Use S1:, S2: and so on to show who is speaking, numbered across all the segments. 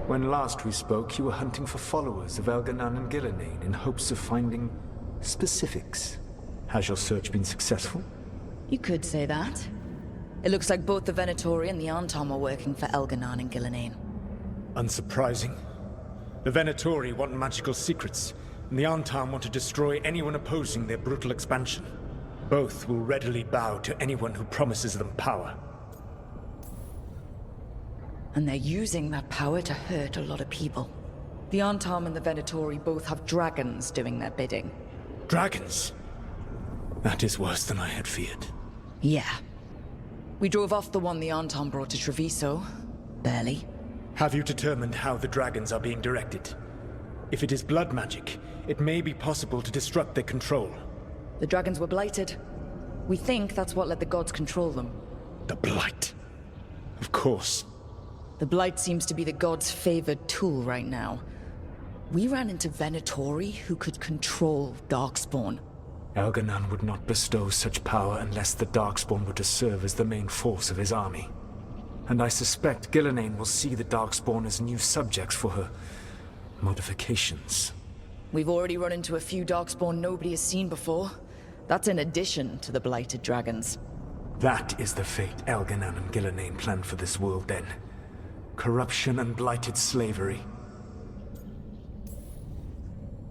S1: When last we spoke, you were hunting for followers of Elganan and Gillenane in hopes of finding specifics. Has your search been successful?
S2: You could say that. It looks like both the Venatori and the Anton are working for Elganan and Gillenane.
S1: Unsurprising. The Venatori want magical secrets, and the Anton want to destroy anyone opposing their brutal expansion. Both will readily bow to anyone who promises them power.
S2: And they're using that power to hurt a lot of people. The Antam and the Venatori both have dragons doing their bidding.
S1: Dragons? That is worse than I had feared.
S2: Yeah. We drove off the one the Antam brought to Treviso. Barely.
S1: Have you determined how the dragons are being directed? If it is blood magic, it may be possible to disrupt their control.
S2: The dragons were blighted. We think that's what let the gods control them.
S1: The Blight. Of course.
S2: The Blight seems to be the gods' favored tool right now. We ran into Venatori who could control Darkspawn.
S1: Elganan would not bestow such power unless the Darkspawn were to serve as the main force of his army. And I suspect Gillenane will see the Darkspawn as new subjects for her modifications.
S2: We've already run into a few Darkspawn nobody has seen before. That's in addition to the blighted dragons.
S1: That is the fate Elganan and Gillenane planned for this world then. Corruption and blighted slavery.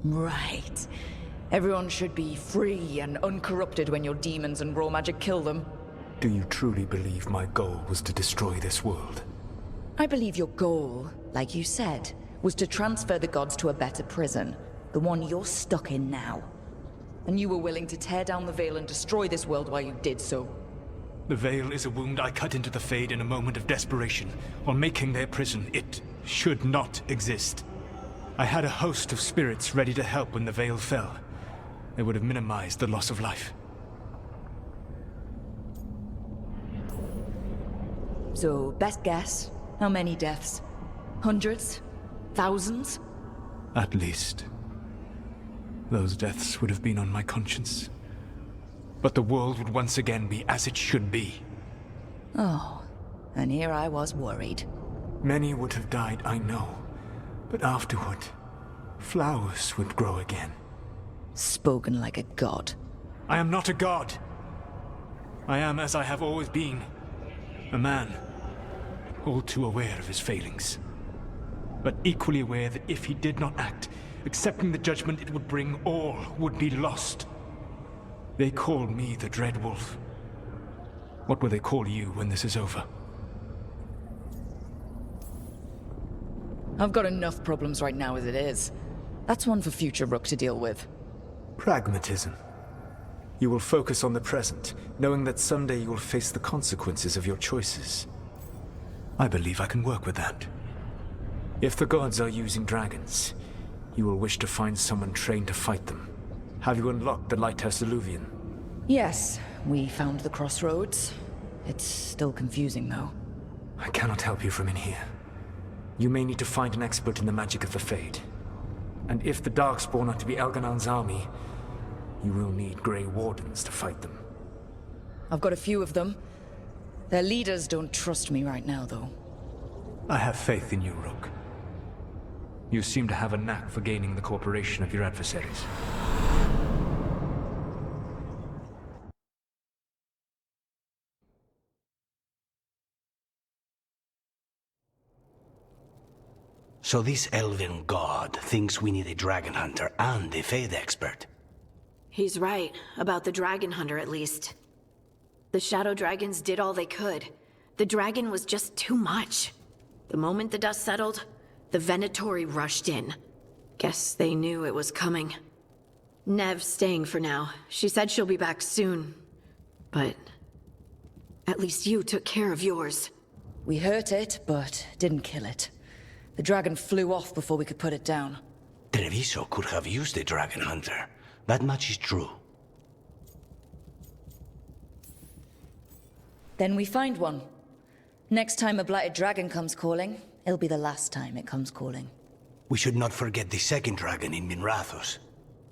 S2: Right. Everyone should be free and uncorrupted when your demons and raw magic kill them.
S1: Do you truly believe my goal was to destroy this world?
S2: I believe your goal, like you said, was to transfer the gods to a better prison. The one you're stuck in now. And you were willing to tear down the Veil and destroy this world while you did so.
S1: The Veil is a wound I cut into the Fade in a moment of desperation, while making their prison. It should not exist. I had a host of spirits ready to help when the Veil fell. They would have minimized the loss of life.
S2: So, best guess, how many deaths? Hundreds? Thousands?
S1: At least. Those deaths would have been on my conscience. But the world would once again be as it should be.
S2: Oh, and here I was worried.
S1: Many would have died, I know. But afterward, flowers would grow again.
S2: Spoken like a god.
S1: I am not a god. I am as I have always been. A man. All too aware of his failings. But equally aware that if he did not act, accepting the judgment it would bring, all would be lost. They call me the Dread Wolf. What will they call you when this is over?
S2: I've got enough problems right now as it is. That's one for future Rook to deal with.
S1: Pragmatism. You will focus on the present, knowing that someday you will face the consequences of your choices. I believe I can work with that. If the gods are using dragons, you will wish to find someone trained to fight them. Have you unlocked the Lighthouse Illuvian?
S2: Yes, we found the crossroads. It's still confusing, though.
S1: I cannot help you from in here. You may need to find an expert in the magic of the Fade. And if the Darkspawn are to be Elganan's army, you will need Grey Wardens to fight them.
S2: I've got a few of them. Their leaders don't trust me right now, though.
S1: I have faith in you, Rook. You seem to have a knack for gaining the cooperation of your adversaries.
S3: So this elven god thinks we need a dragon hunter and a Fade expert.
S4: He's right, about the dragon hunter at least. The shadow dragons did all they could. The dragon was just too much. The moment the dust settled, the Venatori rushed in. Guess they knew it was coming. Nev's staying for now. She said she'll be back soon. But at least you took care of yours.
S2: We hurt it, but didn't kill it. The dragon flew off before we could put it down.
S3: Treviso could have used a dragon hunter. That much is true.
S2: Then we find one. Next time a blighted dragon comes calling, it'll be the last time it comes calling.
S3: We should not forget the second dragon in Minrathos.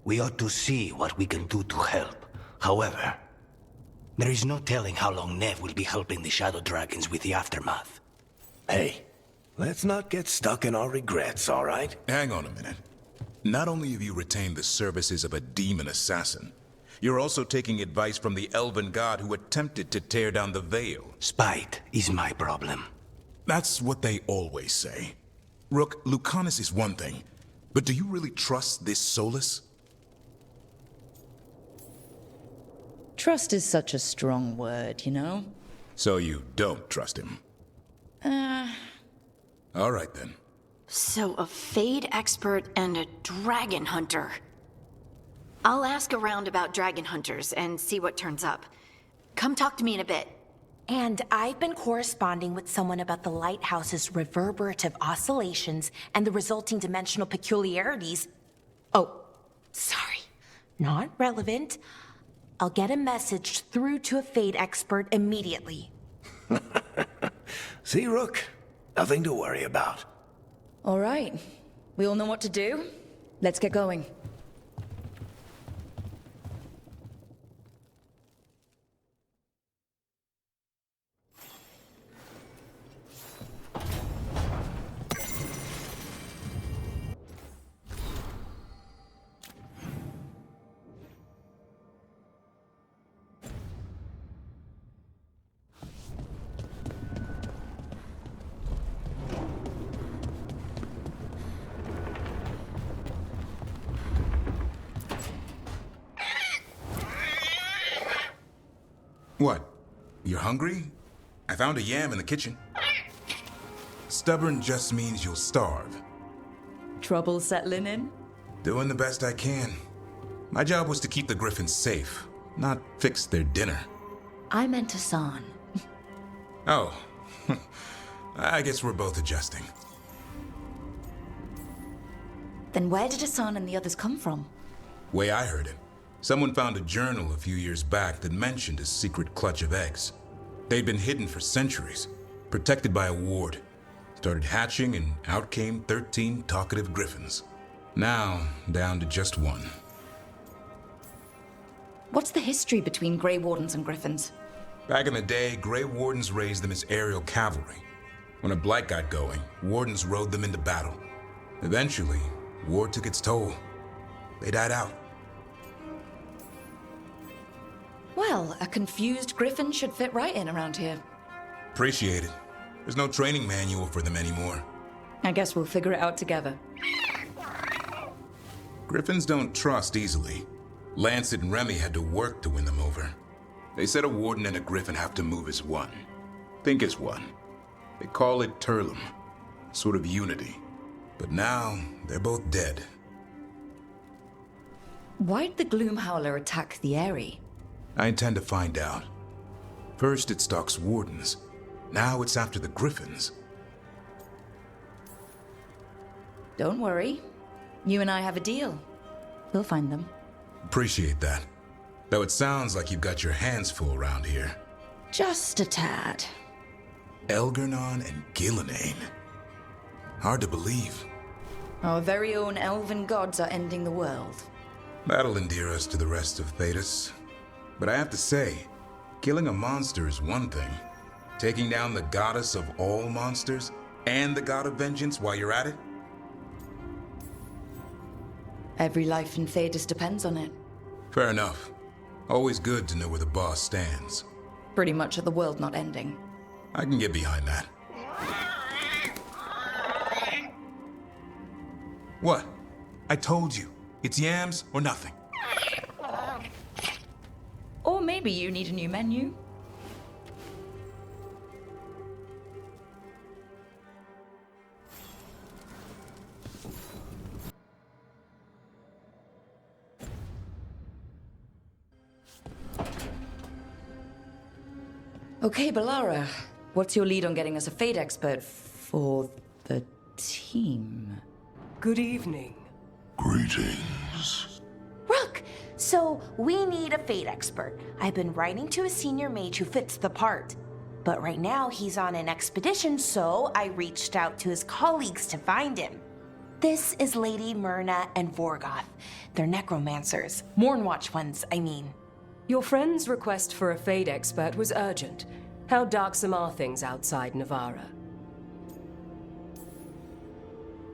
S3: We ought to see what we can do to help. However, there is no telling how long Nev will be helping the Shadow Dragons with the aftermath.
S5: Hey,
S3: Let's not get stuck in our regrets, all right?
S5: Hang on a minute. Not only have you retained the services of a demon assassin, you're also taking advice from the elven god who attempted to tear down the veil.
S3: Spite is my problem.
S5: That's what they always say. Rook, Lucanus is one thing, but do you really trust this Solus?
S2: Trust is such a strong word, you know?
S5: So you don't trust him? All right then.
S4: So a Fade expert and a dragon hunter. I'll ask around about dragon hunters and see what turns up. Come talk to me in a bit.
S6: And I've been corresponding with someone about the lighthouse's reverberative oscillations and the resulting dimensional peculiarities. Oh, sorry. Not relevant. I'll get a message through to a Fade expert immediately.
S3: See, Rook? Nothing to worry about.
S2: All right. We all know what to do? Let's get going.
S5: What? You're hungry? I found a yam in the kitchen. Stubborn just means you'll starve.
S2: Trouble settling in?
S5: Doing the best I can. My job was to keep the griffins safe, not fix their dinner.
S2: I meant Hassan.
S5: Oh. I guess we're both adjusting.
S2: Then where did Hassan and the others come from?
S5: Way I heard it, someone found a journal a few years back that mentioned a secret clutch of eggs. They'd been hidden for centuries, protected by a ward. Started hatching and out came 13 talkative griffins. Now, down to just one.
S2: What's the history between Grey Wardens and Griffins?
S5: Back in the day, Grey Wardens raised them as aerial cavalry. When a blight got going, Wardens rode them into battle. Eventually, war took its toll. They died out.
S2: Well, a confused Griffin should fit right in around here.
S5: Appreciate it. There's no training manual for them anymore.
S2: I guess we'll figure it out together.
S5: Griffins don't trust easily. Lancet and Remy had to work to win them over. They said a warden and a griffin have to move as one. Think as one. They call it Turlum, sort of unity. But now, they're both dead.
S2: Why'd the Gloom Howler attack the Eyrie?
S5: I intend to find out. First it stalks wardens. Now it's after the griffins.
S2: Don't worry. You and I have a deal. We'll find them.
S5: Appreciate that. Though it sounds like you've got your hands full around here.
S2: Just a tad.
S5: Elgernon and Gillenane. Hard to believe.
S2: Our very own elven gods are ending the world.
S5: That'll endear us to the rest of Thedas. But I have to say, killing a monster is one thing. Taking down the goddess of all monsters and the god of vengeance while you're at it?
S2: Every life in Thedas depends on it.
S5: Fair enough. Always good to know where the boss stands.
S2: Pretty much at the world not ending.
S5: I can get behind that. What? I told you. It's yams or nothing.
S2: Or maybe you need a new menu. Okay, Balara. What's your lead on getting us a Fade expert for the team?
S7: Good evening.
S3: Greetings.
S6: Rook, so we need a Fade expert. I've been writing to a senior mage who fits the part. But right now he's on an expedition, so I reached out to his colleagues to find him. This is Lady Myrna and Vorgoth. They're necromancers. Mournwatch ones, I mean.
S7: Your friend's request for a Fade expert was urgent. How darksome are things outside Navarra?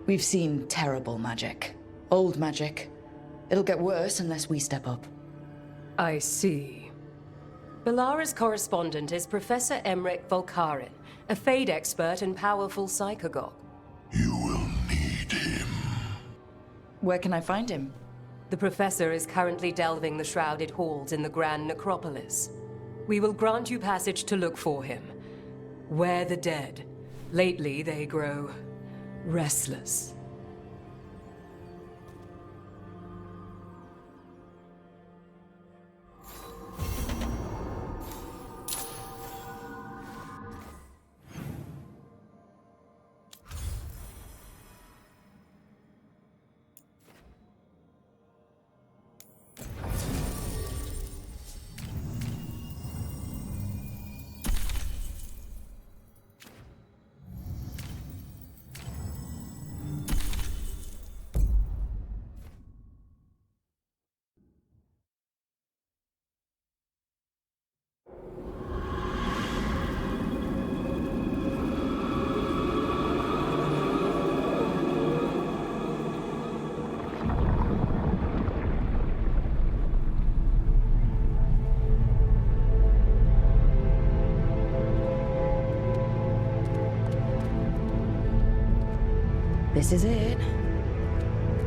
S2: We've seen terrible magic. Old magic. It'll get worse unless we step up.
S7: I see. Belara's correspondent is Professor Emmerich Volkaren, a Fade expert and powerful psychagogue.
S8: You will need him.
S2: Where can I find him?
S7: The Professor is currently delving the shrouded halls in the Grand Necropolis. We will grant you passage to look for him. Where the dead. Lately, they grow restless.
S2: This is it.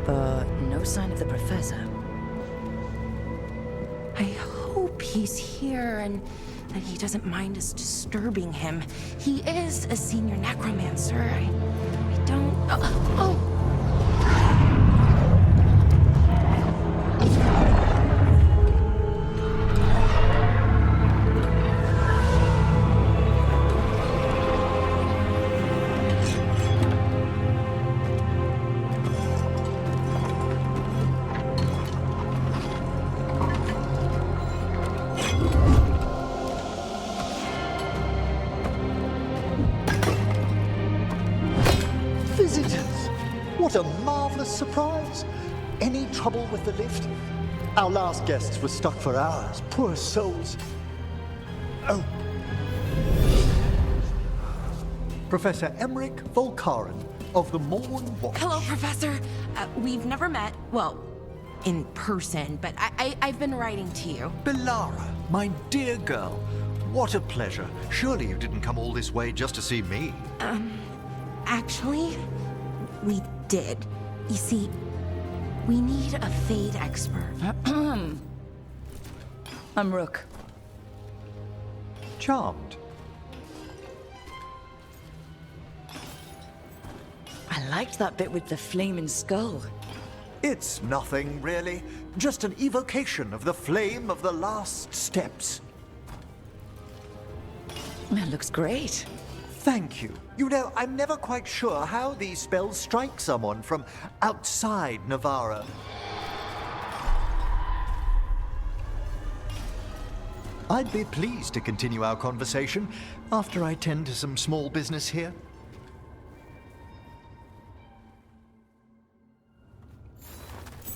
S2: But no sign of the professor.
S6: I hope he's here and that he doesn't mind us disturbing him. He is a senior necromancer. I don't... Oh!
S9: Visitors! What a marvelous surprise! Any trouble with the lift? Our last guests were stuck for hours. Poor souls. Oh. Professor Emmerich Volkaren of the Morn Watch.
S6: Hello, Professor. We've never met, well, in person, but I've been writing to you.
S9: Belara, my dear girl. What a pleasure. Surely you didn't come all this way just to see me.
S6: Actually, we did. You see, we need a Fade expert.
S2: I'm Rook.
S9: Charmed.
S2: I liked that bit with the flaming skull.
S9: It's nothing, really. Just an evocation of the flame of the last steps.
S2: That looks great.
S9: Thank you. You know, I'm never quite sure how these spells strike someone from outside Navarra. I'd be pleased to continue our conversation after I tend to some small business here.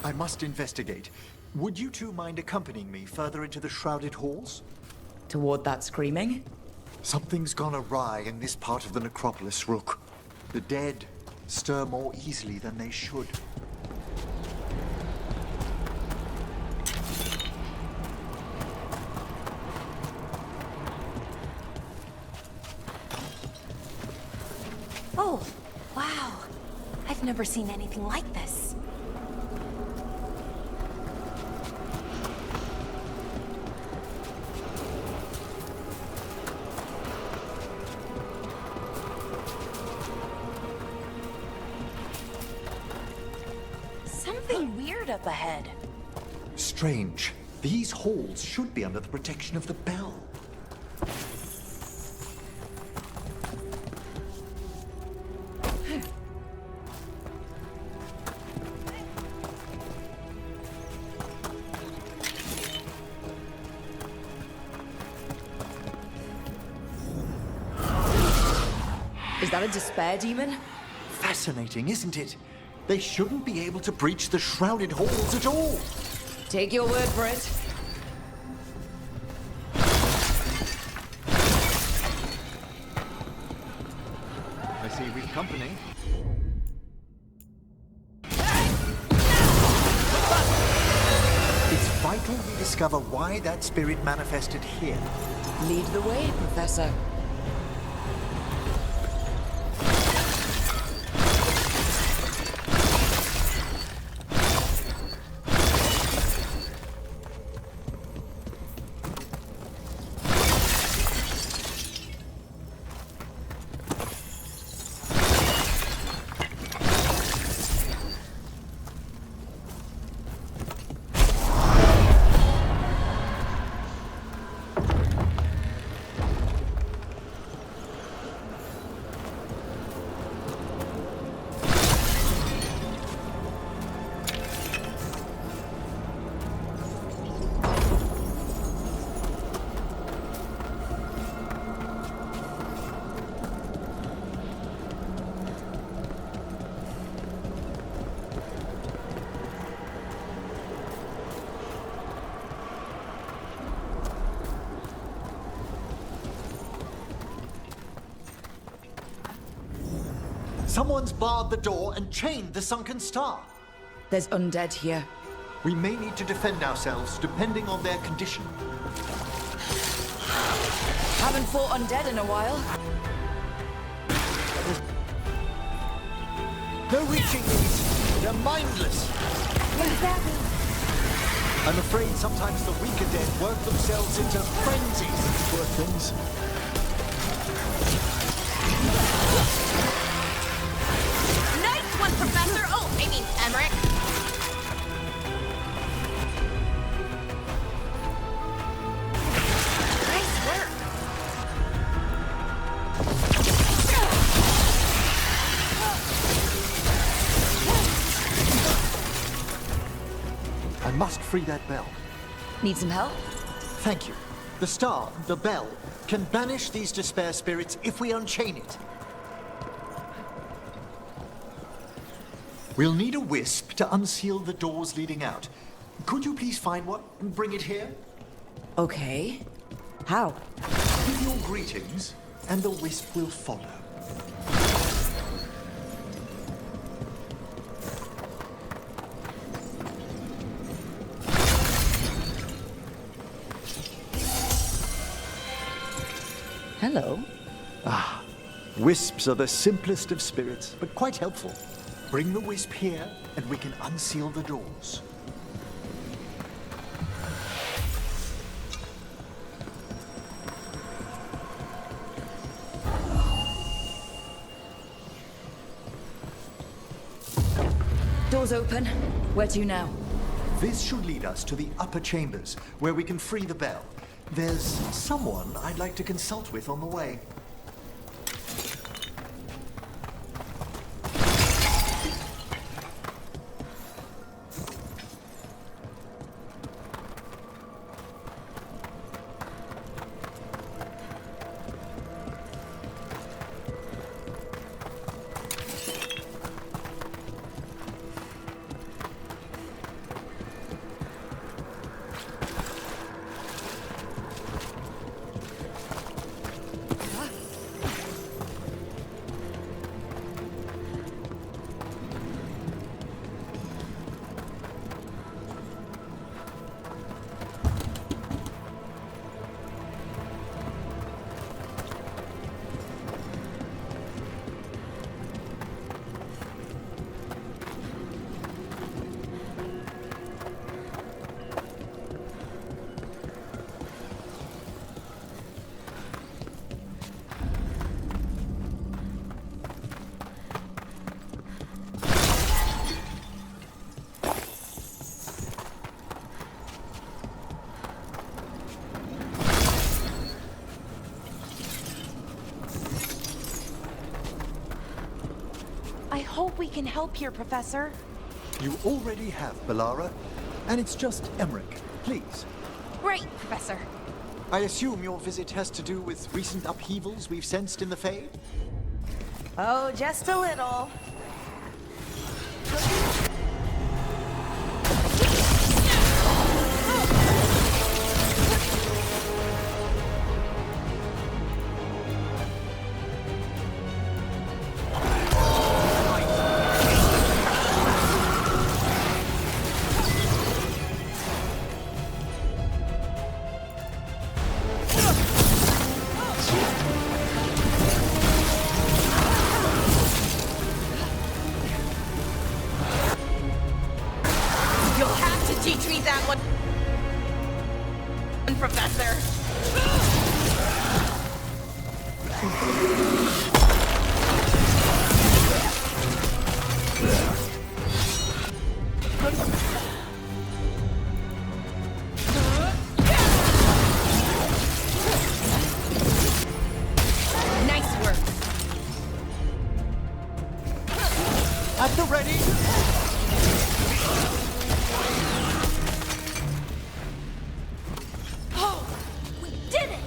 S9: I must investigate. Would you two mind accompanying me further into the shrouded halls?
S2: Toward that screaming?
S9: Something's gone awry in this part of the necropolis, Rook. The dead stir more easily than they should.
S6: Oh, wow. I've never seen anything like this. Something weird up ahead.
S9: Strange. These halls should be under the protection of the bell.
S2: Is that a despair demon?
S9: Fascinating, isn't it? They shouldn't be able to breach the shrouded halls at all.
S2: Take your word for it.
S9: I see we've company. discover why that spirit manifested here.
S2: Lead the way, Professor.
S9: Someone's barred the door and chained the sunken star.
S2: There's undead here.
S9: We may need to defend ourselves depending on their condition.
S2: Haven't fought undead in a while.
S9: No reaching these. They're mindless.
S6: What does that mean?
S9: I'm afraid sometimes the weaker dead work themselves into frenzies, poor things.
S6: Nice one, Professor! Oh, I mean, Emmerich. Nice work.
S9: I must free that bell.
S2: Need some help?
S9: Thank you. The star, the bell, can banish these despair spirits if we unchain it. We'll need a wisp to unseal the doors leading out. Could you please find one and bring it here?
S2: Okay. How?
S9: Give your greetings, and the wisp will follow.
S2: Hello.
S9: Wisps are the simplest of spirits, but quite helpful. Bring the wisp here, and we can unseal the doors.
S2: Doors open. Where to now?
S9: This should lead us to the upper chambers, where we can free the bell. There's someone I'd like to consult with on the way.
S6: I hope we can help here, Professor.
S9: You already have, Bellara, and it's just Emmerich. Please.
S6: Right, Professor.
S9: I assume your visit has to do with recent upheavals we've sensed in the Fade?
S6: Oh, just a little. closer. Nice work.
S9: At the ready!
S6: Oh, we did it!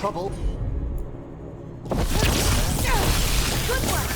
S9: Trouble.
S6: Good work.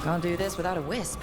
S2: Can't do this without a wisp.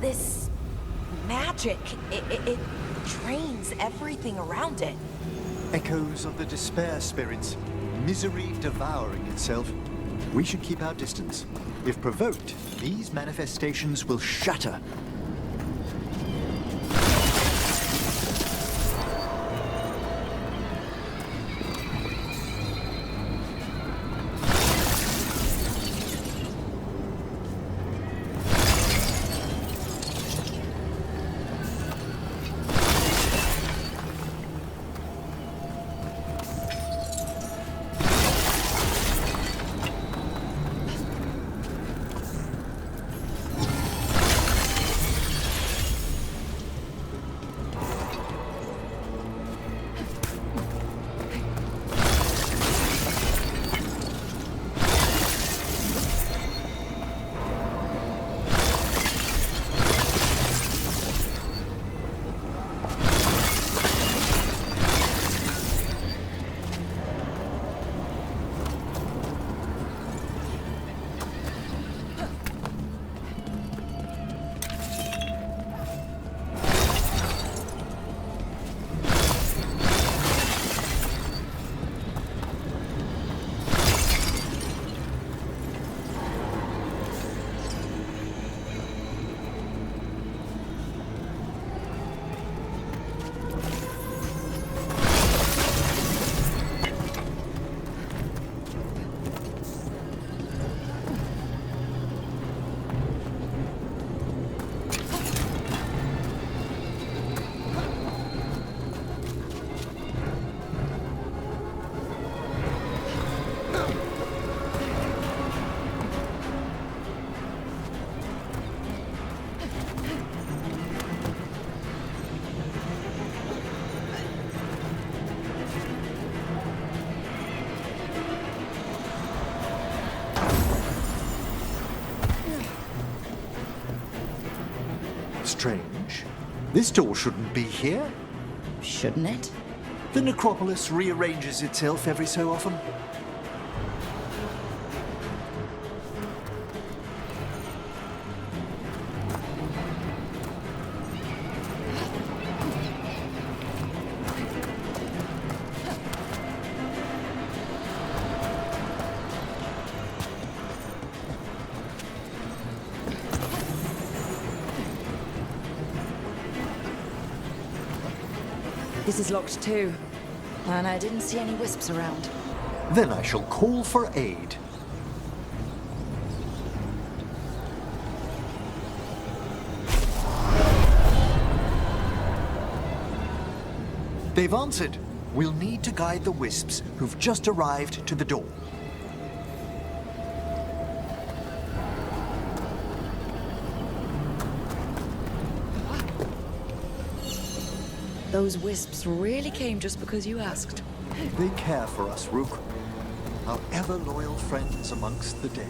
S6: This magic, it drains everything around it.
S9: Echoes of the despair spirits, misery devouring itself. We should keep our distance. If provoked, these manifestations will shatter. strange. This door shouldn't be here.
S2: Shouldn't it?
S9: The necropolis rearranges itself every so often.
S2: This is locked too. And I didn't see any wisps around.
S9: Then I shall call for aid. They've answered. We'll need to guide the wisps who've just arrived to the door.
S2: Those wisps really came just because you asked.
S9: They care for us, Rook. Our ever-loyal friends amongst the dead.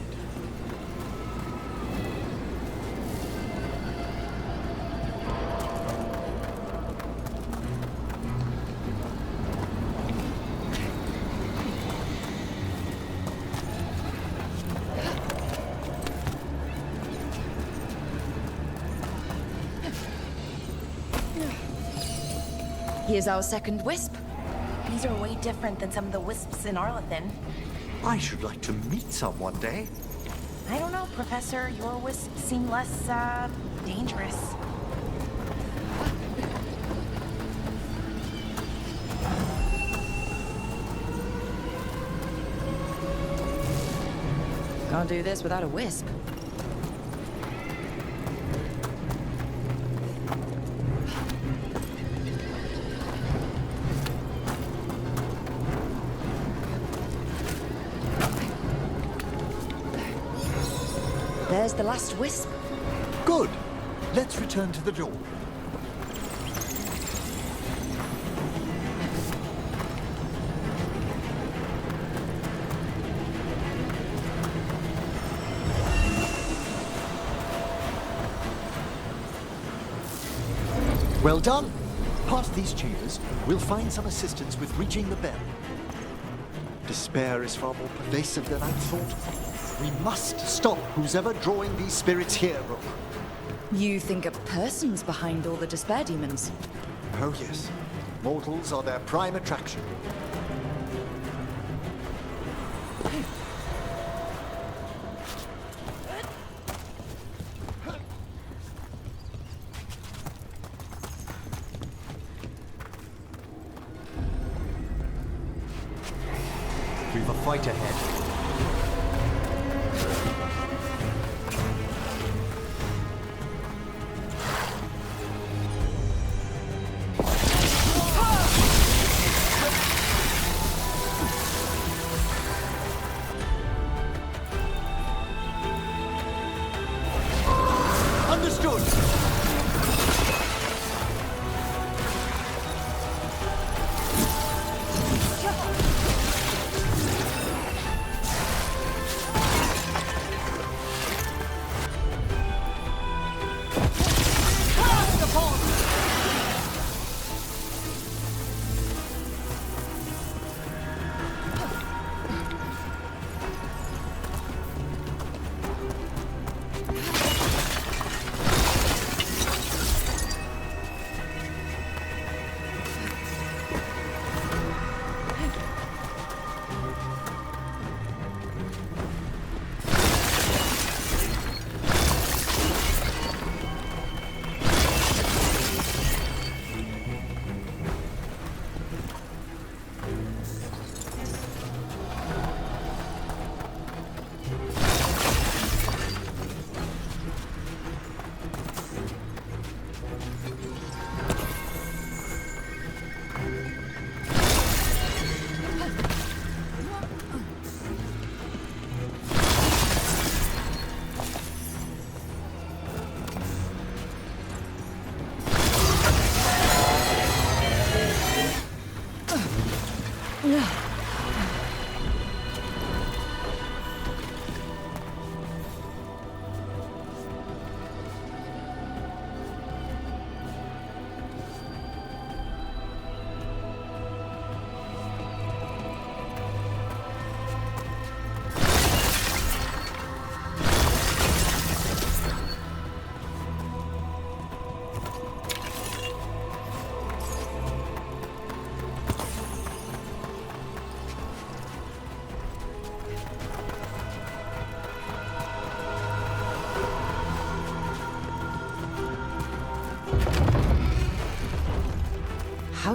S2: Here's our second wisp.
S6: These are way different than some of the wisps in Arlethan.
S9: I should like to meet some one day.
S6: I don't know, Professor. Your wisps seem less, dangerous.
S2: Can't do this without a wisp. There's the last wisp.
S9: Good. Let's return to the door. Well done. Past these chambers, we'll find some assistance with reaching the bell. Despair is far more pervasive than I'd thought. We must stop who's ever drawing these spirits here, Rook.
S2: You think a person's behind all the despair demons?
S9: Oh yes. Mortals are their prime attraction. We've a fight ahead. Understood!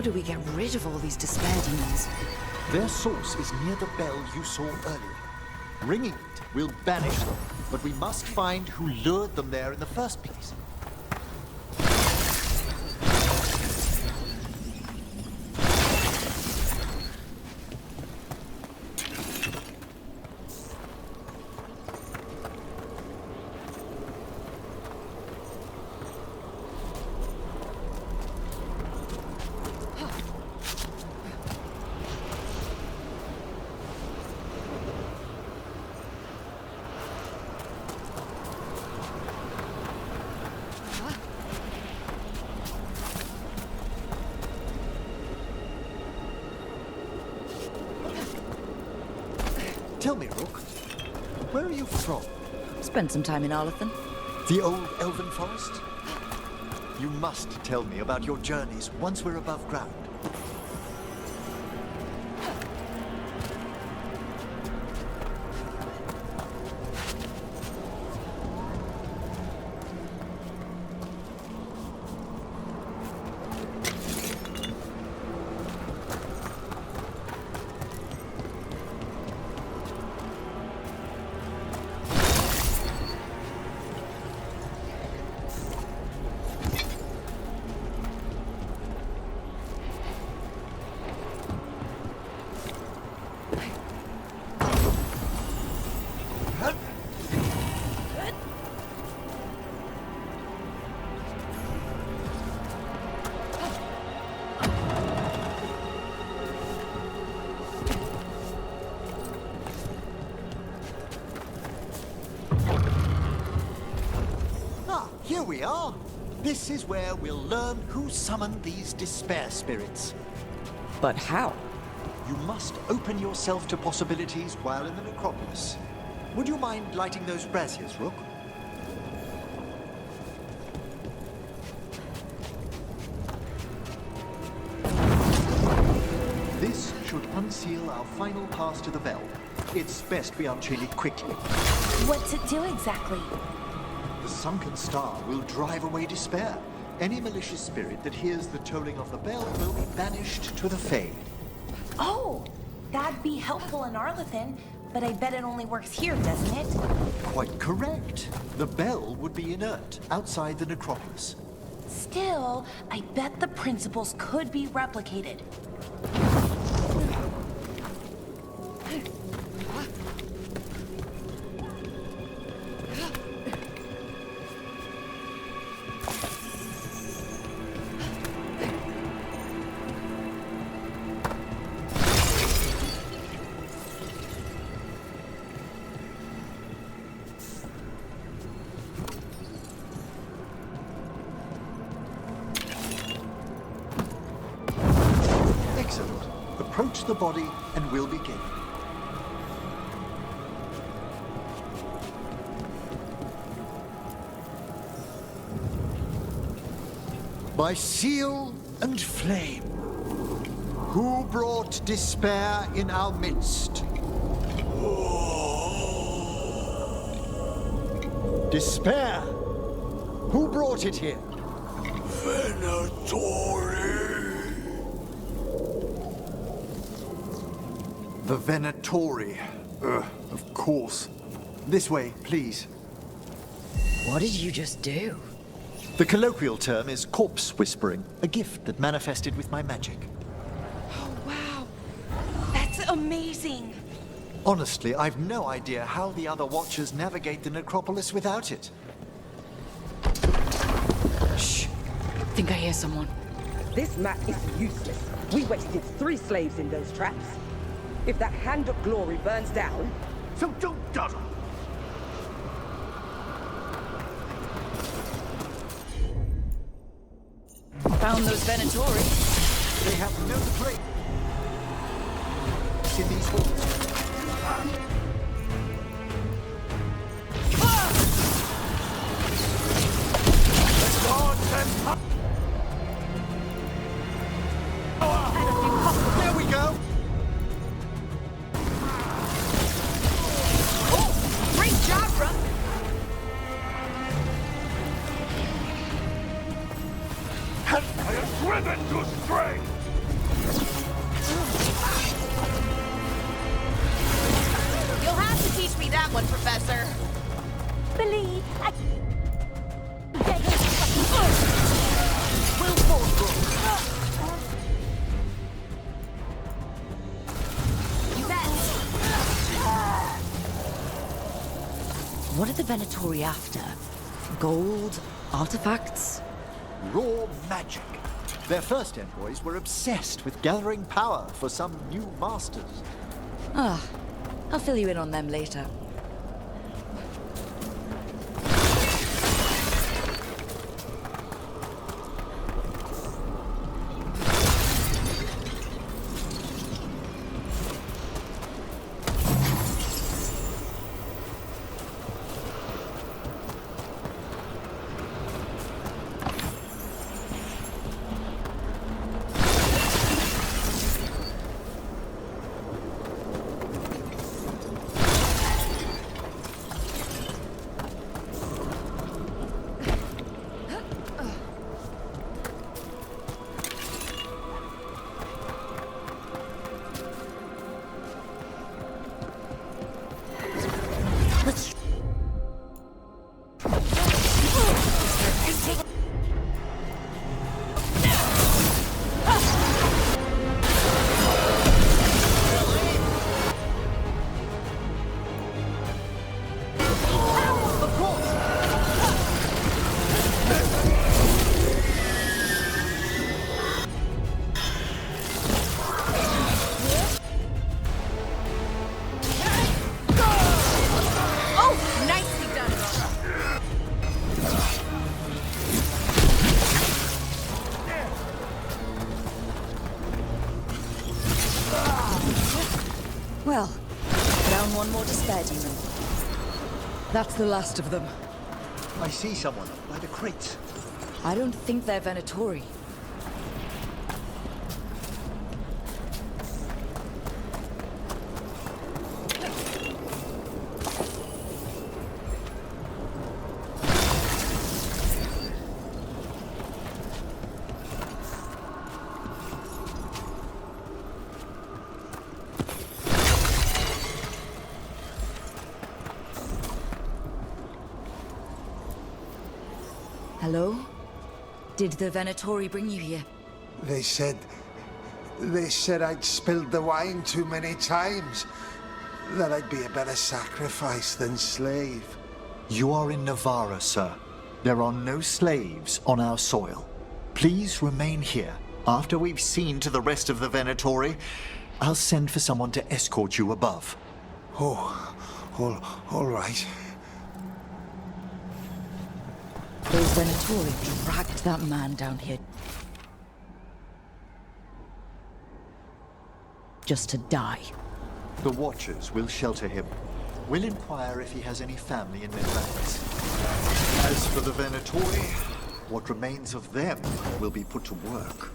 S2: do we get rid of all these despair demons?
S9: Their source is near the bell you saw earlier. Ringing it will banish them, but we must find who lured them there in the first place. Tell me, Rook, where are you from?
S2: Spent some time in Arlathan.
S9: The old elven forest? You must tell me about your journeys once we're above ground. Here we are. This is where we'll learn who summoned these despair spirits.
S2: But how?
S9: You must open yourself to possibilities while in the necropolis. Would you mind lighting those braziers, Rook? This should unseal our final pass to the bell. It's best we unchain it quickly.
S6: What's it do exactly?
S9: The sunken star will drive away despair. Any malicious spirit that hears the tolling of the bell will be banished to the Fae.
S6: Oh, that'd be helpful in Arlathan, but I bet it only works here, doesn't it?
S9: Quite correct. The bell would be inert outside the necropolis.
S6: Still, I bet the principles could be replicated.
S9: Excellent. Approach the body and we'll begin. By seal and flame, who brought despair in our midst? Despair! Who brought it here? The Venatori. Of course. This way, please.
S2: What did you just do?
S9: The colloquial term is corpse whispering, a gift that manifested with my magic.
S6: Oh, wow. That's amazing.
S9: Honestly, I've no idea how the other Watchers navigate the necropolis without it.
S2: Shh. Think I hear someone.
S10: This map is useless. We wasted 3 slaves in those traps. If that Hand of Glory burns down...
S9: So don't dawdle!
S2: Found those Venatori.
S9: They have no place in these halls. The gods and there we go!
S6: Oh, great job, Ruck.
S8: I am driven to strength!
S2: What are the Venatori after? Gold? Artifacts?
S9: Raw magic. Their first envoys were obsessed with gathering power for some new masters.
S2: Ah, I'll fill you in on them later. Well, down one more despair demon. That's the last of them.
S9: I see someone by the crates.
S2: I don't think they're Venatori. Hello? Did the Venatori bring you here?
S8: They said I'd spilled the wine too many times. That I'd be a better sacrifice than slave.
S9: You are in Navarra, sir. There are no slaves on our soil. Please remain here. After we've seen to the rest of the Venatori, I'll send for someone to escort you above.
S8: Oh, all right.
S2: Those Venatori dragged that man down here. Just to die.
S9: The Watchers will shelter him. We'll inquire if he has any family in Midlands. As for the Venatori, what remains of them will be put to work.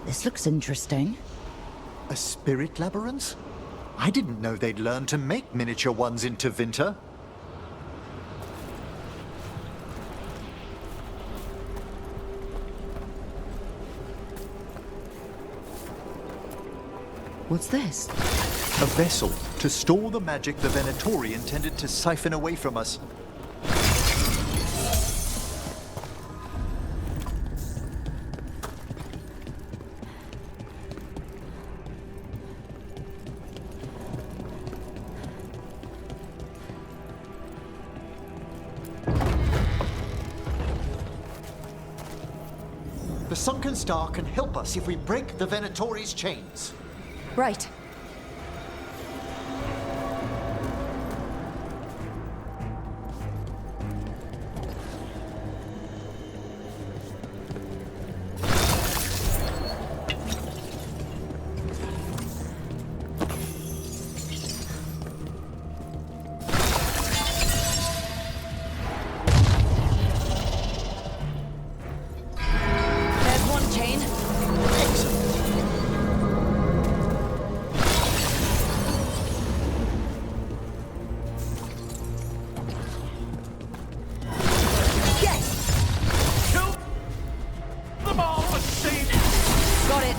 S2: This looks interesting.
S9: A spirit labyrinth? I didn't know they'd learned to make miniature ones in Tevinter.
S2: What's this?
S9: A vessel to store the magic the Venatori intended to siphon away from us. The sunken star can help us if we break the Venatori's chains.
S2: Right. There's one chain. Got it.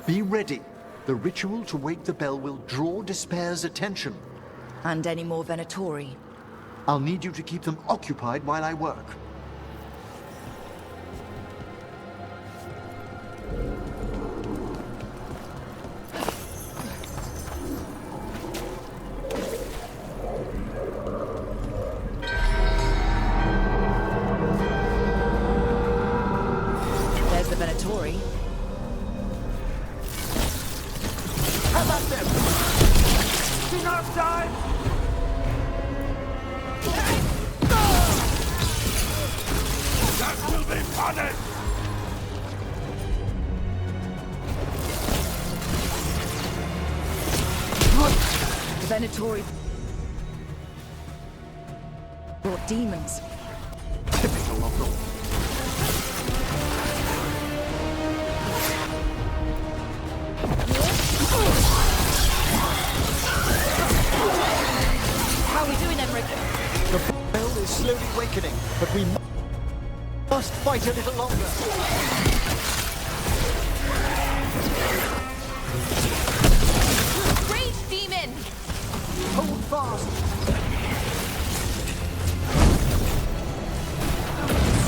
S9: Be ready. The ritual to wake the bell will draw Despair's attention.
S2: And any more Venatori?
S9: I'll need you to keep them occupied while I work.
S2: There's the Venatori.
S9: How about them?
S8: Enough time! That will be punished!
S2: The Venatori brought demons.
S9: Typical of them.
S2: How are we doing, Emmerich?
S9: The bell is slowly awakening, but we must fight a little longer.
S6: Rage demon!
S9: Hold fast.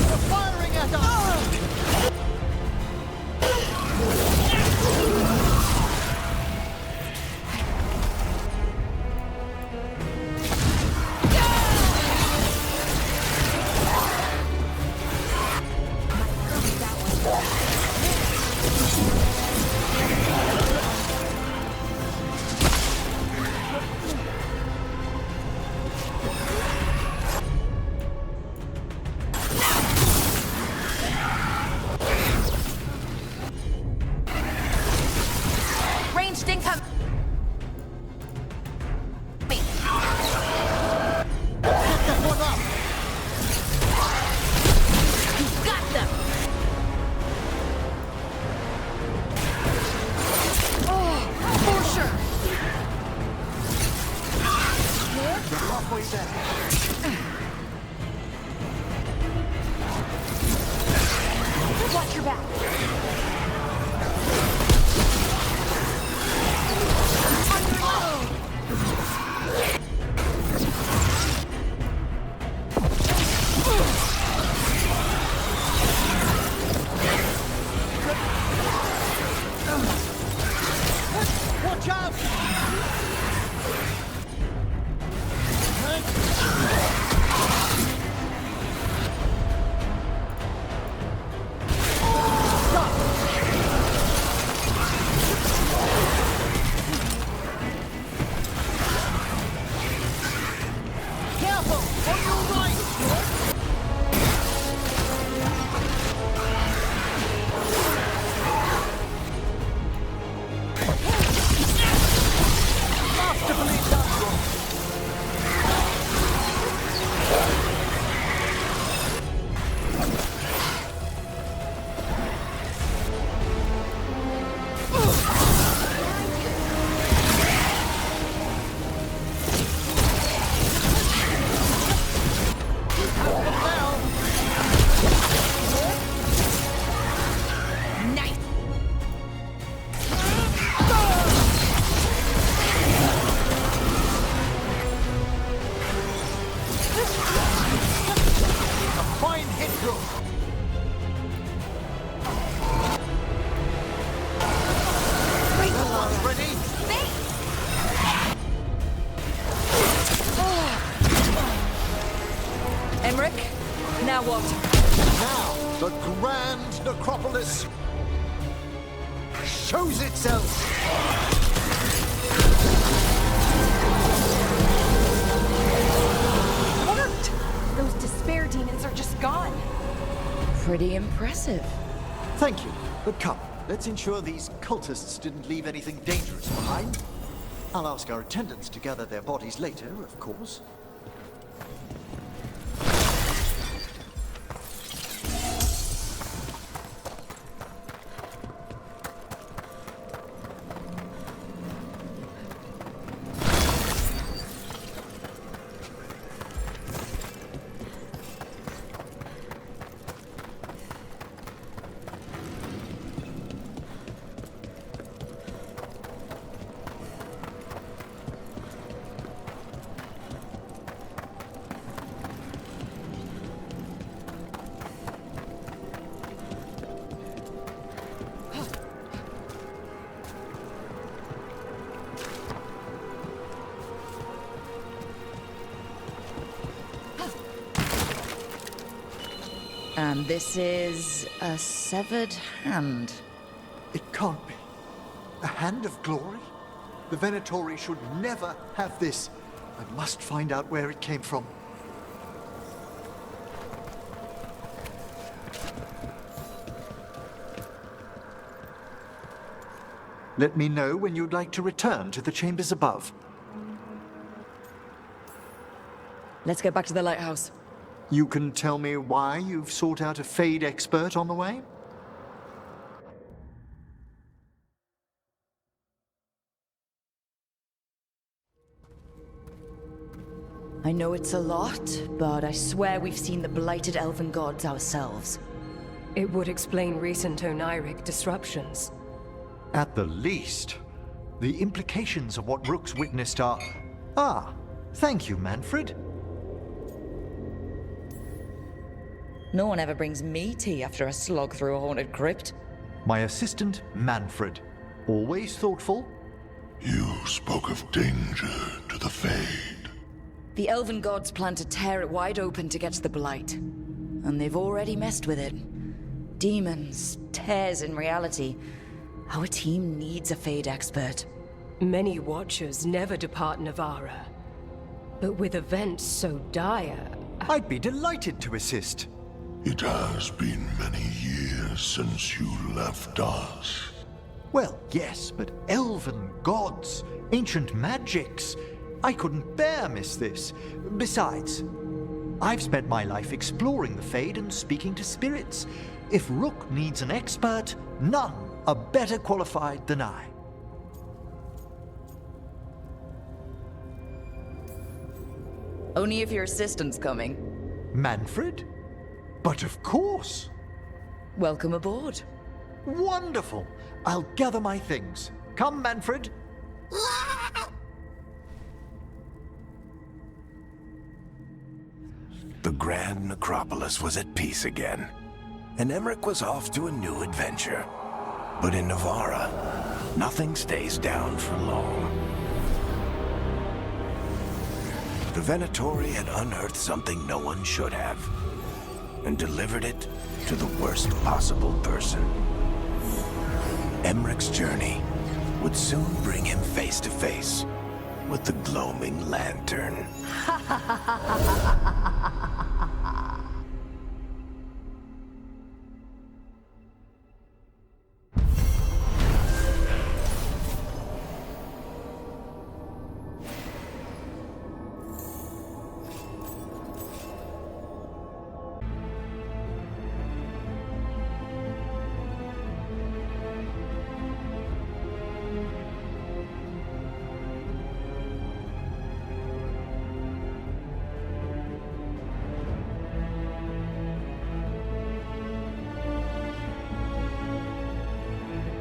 S9: They're firing at us!
S6: Ranged income!
S9: Get one up!
S6: You got them! Oh, for sure!
S9: You're halfway there.
S6: Watch your back!
S9: Watch out! Careful! On your right! Masterfully done, Roy.
S6: Nice!
S9: Fine hit, Roy. Veilguard ready?
S2: Emmerich, now what?
S9: Now, the grand necropolis shows itself.
S6: Worked! Those despair demons are just gone.
S2: Pretty impressive.
S9: Thank you, but come, let's ensure these cultists didn't leave anything dangerous behind. I'll ask our attendants to gather their bodies later, of course.
S2: And this is a severed hand.
S9: It can't be. A hand of glory? The Venatori should never have this. I must find out where it came from. Let me know when you'd like to return to the chambers above.
S2: Let's get back to the lighthouse.
S9: You can tell me why you've sought out a Fade expert on the way?
S2: I know it's a lot, but I swear we've seen the blighted elven gods ourselves.
S7: It would explain recent Oniric disruptions.
S9: At the least. The implications of what Rook's witnessed are... Ah, thank you, Manfred.
S2: No one ever brings me tea after a slog through a haunted crypt.
S9: My assistant, Manfred. Always thoughtful.
S11: You spoke of danger to the Fade.
S2: The elven gods plan to tear it wide open to get to the blight. And they've already messed with it. Demons, tears in reality. Our team needs a Fade expert.
S7: Many Watchers never depart Navarra. But with events so dire...
S9: I'd be delighted to assist.
S11: It has been many years since you left us.
S9: Well, yes, but elven gods, ancient magics. I couldn't bear miss this. Besides, I've spent my life exploring the Fade and speaking to spirits. If Rook needs an expert, none are better qualified than I.
S2: Only if your assistant's coming.
S9: Manfred? But of course.
S2: Welcome aboard.
S9: Wonderful. I'll gather my things. Come, Manfred.
S3: The Grand Necropolis was at peace again, and Emmerich was off to a new adventure. But in Navarra, nothing stays down for long. The Venatori had unearthed something no one should have, and delivered it to the worst possible person. Emmerich's journey would soon bring him face to face with the gloaming lantern.